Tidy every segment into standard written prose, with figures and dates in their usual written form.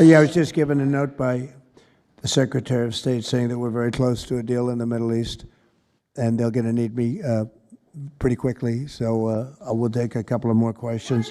Yeah, I was just given a note by the Secretary of State saying that we're very close to a deal in the Middle East, and they're going to need me pretty quickly, so I will take a couple of more questions.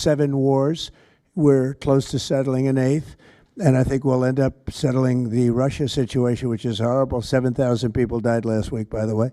7 wars, we're close to settling an 8th, and I think we'll end up settling the Russia situation, which is horrible. 7,000 people died last week, by the way.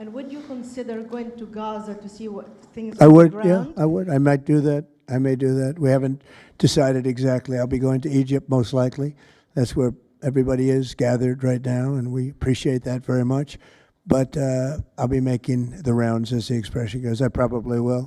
And would you consider going to Gaza to see what things I on would, the ground? yeah, I would. I might do that. I may do that. We haven't decided exactly. I'll be going to Egypt most likely. That's where everybody is gathered right now, and we appreciate that very much. But I'll be making the rounds, as the expression goes. I probably will.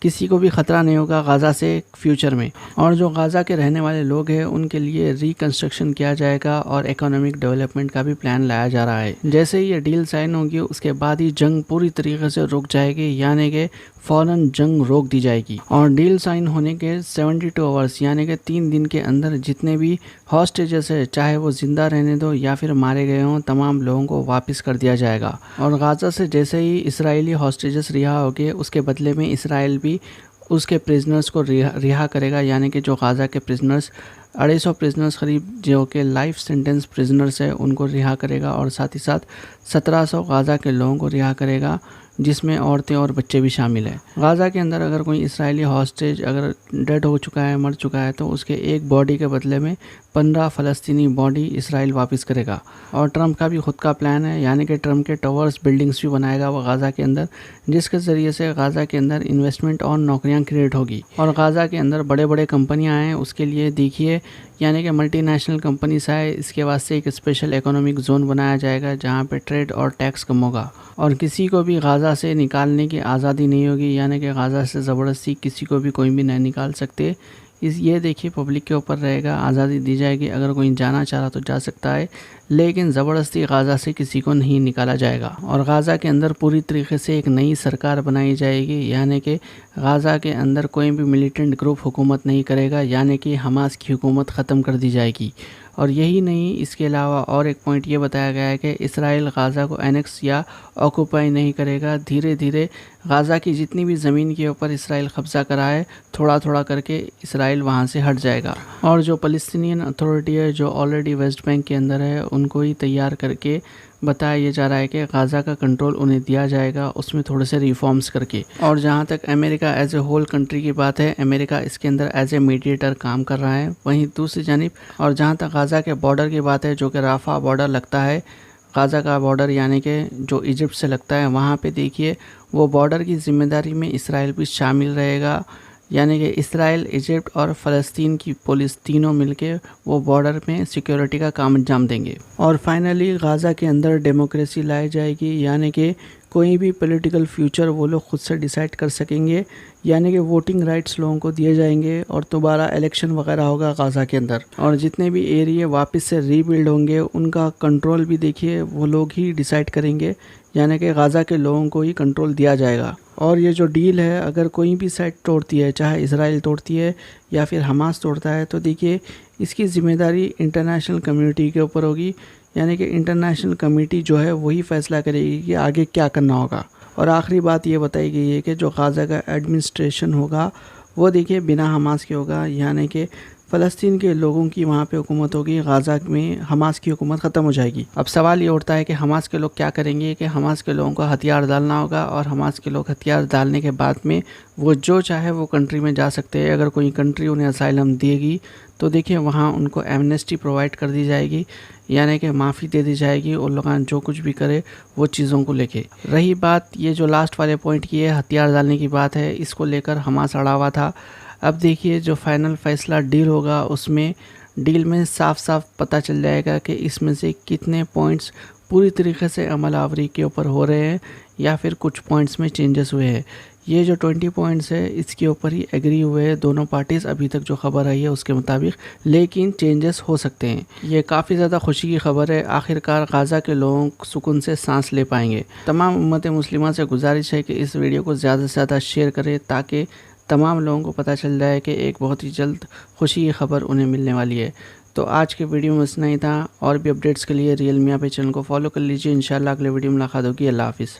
کسی کو بھی خطرہ نہیں ہوگا غزہ سے future میں، اور جو غزہ کے رہنے والے لوگ ہیں ان کے لیے ریکنسٹرکشن کیا جائے گا اور اکنامک ڈیولپمنٹ کا بھی پلان لایا جا رہا ہے۔ جیسے ہی یہ ڈیل سائن ہوگی اس کے بعد ہی جنگ پوری طریقے سے رک جائے گی، یعنی کہ فوراً جنگ روک دی جائے گی، اور ڈیل سائن ہونے کے 72 آورس یعنی کہ 3 دن کے اندر جتنے بھی ہاسٹیجز ہے، چاہے وہ زندہ رہنے دو یا پھر مارے گئے ہوں، تمام لوگوں کو واپس کر دیا جائے گا۔ اور غزہ سے جیسے ہی اسرائیلی ہاسٹیجز رہا ہو گئے اس کے بدلے میں اسرائیل بھی اس کے پریزنرز کو رہا کرے گا، یعنی کہ جو غزہ کے پریزنرز 250 پریزنرز قریب جو کہ لائف سینٹنس پریزنرز ہے ان کو رہا کرے گا، اور ساتھ ہی ساتھ 1700 غزہ کے لوگوں کو رہا کرے گا، جس میں عورتیں اور بچے بھی شامل ہیں۔ غزہ کے اندر اگر کوئی اسرائیلی ہاسٹیج اگر ڈیڈ ہو چکا ہے، مر چکا ہے، تو اس کے ایک باڈی کے بدلے میں 15 فلسطینی باڈی اسرائیل واپس کرے گا۔ اور ٹرمپ کا بھی خود کا پلان ہے، یعنی کہ ٹرمپ کے ٹاورز بلڈنگز بھی بنائے گا وہ غزہ کے اندر، جس کے ذریعے سے غزہ کے اندر انویسٹمنٹ اور نوکریاں کریٹ ہوگی، اور غزہ کے اندر بڑے بڑے کمپنیاں ہیں اس کے لیے دیکھیے، یعنی کہ ملٹی نیشنل کمپنیز ہے، اس کے واسطے ایک اسپیشل اکنامک زون بنایا جائے گا جہاں پہ ٹریڈ اور ٹیکس کم ہوگا، اور کسی کو بھی غزہ سے نکالنے کی آزادی نہیں ہوگی، یعنی کہ غزہ سے زبردستی کسی کو بھی کوئی بھی نہیں نکال سکتے۔ یہ دیکھیے پبلک کے اوپر رہے گا، آزادی دی جائے گی، اگر کوئی جانا چاہ رہا تو جا سکتا ہے، لیکن زبردستی غزہ سے کسی کو نہیں نکالا جائے گا۔ اور غزہ کے اندر پوری طریقے سے ایک نئی سرکار بنائی جائے گی، یعنی کہ غزہ کے اندر کوئی بھی ملیٹنٹ گروپ حکومت نہیں کرے گا، یعنی کہ حماس کی حکومت ختم کر دی جائے گی۔ اور یہی نہیں، اس کے علاوہ اور ایک پوائنٹ یہ بتایا گیا ہے کہ اسرائیل غزہ کو اینیکس یا آکوپائی نہیں کرے گا، دھیرے دھیرے غزہ کی جتنی بھی زمین کے اوپر اسرائیل قبضہ کرا ہے تھوڑا تھوڑا کر کے اسرائیل وہاں سے ہٹ جائے گا، اور جو فلسطینین اتھارٹی ہے جو آلریڈی ویسٹ بینک کے اندر ہے ان کو ہی تیار کر کے بتایا یہ جا رہا ہے کہ غزہ کا کنٹرول انہیں دیا جائے گا، اس میں تھوڑے سے ریفارمز کر کے۔ اور جہاں تک امریکہ ایز اے ہول کنٹری کی بات ہے، امریکہ اس کے اندر ایز اے میڈیٹر کام کر رہا ہے۔ وہیں دوسری جانب اور جہاں تک غزہ کے بارڈر کی بات ہے، جو کہ رافع بارڈر لگتا ہے، غزہ کا بارڈر یعنی کہ جو ایجپٹ سے لگتا ہے، وہاں پہ دیکھیے وہ بارڈر کی ذمہ داری میں اسرائیل بھی شامل رہے گا، یعنی کہ اسرائیل، ایجپٹ اور فلسطین کی پولیس تینوں مل کے وہ بارڈر میں سیکیورٹی کا کام انجام دیں گے۔ اور فائنلی غزہ کے اندر ڈیموکریسی لائی جائے گی، یعنی کہ کوئی بھی پولیٹیکل فیوچر وہ لوگ خود سے ڈیسائیڈ کر سکیں گے، یعنی کہ ووٹنگ رائٹس لوگوں کو دیے جائیں گے، اور دوبارہ الیکشن وغیرہ ہوگا غزہ کے اندر، اور جتنے بھی ایریے واپس سے ری بلڈ ہوں گے ان کا کنٹرول بھی دیکھیے وہ لوگ ہی ڈیسائیڈ کریں گے، یعنی کہ غزہ کے لوگوں کو ہی کنٹرول دیا جائے گا۔ اور یہ جو ڈیل ہے اگر کوئی بھی سائڈ توڑتی ہے، چاہے اسرائیل توڑتی ہے یا پھر حماس توڑتا ہے، تو دیکھیے اس کی ذمہ داری انٹرنیشنل کمیونٹی کے اوپر ہوگی، یعنی کہ انٹرنیشنل کمیٹی جو ہے وہی فیصلہ کرے گی کہ آگے کیا کرنا ہوگا۔ اور آخری بات یہ بتائی گئی ہے کہ جو غزہ کا ایڈمنسٹریشن ہوگا وہ دیکھیے بنا حماس کے ہوگا، یعنی کہ فلسطین کے لوگوں کی وہاں پہ حکومت ہوگی، غزہ میں حماس کی حکومت ختم ہو جائے گی۔ اب سوال یہ اٹھتا ہے کہ حماس کے لوگ کیا کریں گے، کہ حماس کے لوگوں کو ہتھیار ڈالنا ہوگا، اور حماس کے لوگ ہتھیار ڈالنے کے بعد میں وہ جو چاہے وہ کنٹری میں جا سکتے ہیں۔ اگر کوئی کنٹری انہیں اسائلم دے گی تو دیکھیں وہاں ان کو ایمنسٹی پرووائڈ کر دی جائے گی، یعنی کہ معافی دے دی جائے گی، اور لوگان جو کچھ بھی کرے وہ چیزوں کو لے کے۔ رہی بات یہ جو لاسٹ والے پوائنٹ کی ہے ہتھیار ڈالنے کی بات ہے، اس کو لے کر حماس اڑا ہوا تھا۔ اب دیکھیے جو فائنل فیصلہ ڈیل ہوگا اس میں ڈیل میں صاف صاف پتہ چل جائے گا کہ اس میں سے کتنے پوائنٹس پوری طریقے سے عمل آوری کے اوپر ہو رہے ہیں یا پھر کچھ پوائنٹس میں چینجز ہوئے ہیں۔ یہ جو 20 پوائنٹس ہے اس کے اوپر ہی ایگری ہوئے ہیں دونوں پارٹیز، ابھی تک جو خبر آئی ہے اس کے مطابق، لیکن چینجز ہو سکتے ہیں۔ یہ کافی زیادہ خوشی کی خبر ہے، آخرکار غزہ کے لوگوں سکون سے سانس لے پائیں گے۔ تمام امت مسلمہ سے گزارش ہے کہ اس ویڈیو کو زیادہ سے زیادہ شیئر کریں تاکہ تمام لوگوں کو پتہ چل جائے کہ ایک بہت ہی جلد خوشی کی خبر انہیں ملنے والی ہے۔ تو آج کے ویڈیو میں اتنا ہی تھا، اور بھی اپڈیٹس کے لیے ریئل میاں پہ چینل کو فالو کر لیجیے۔ انشاءاللہ اگلے ویڈیو میں ملاقات ہوگی۔ اللہ حافظ۔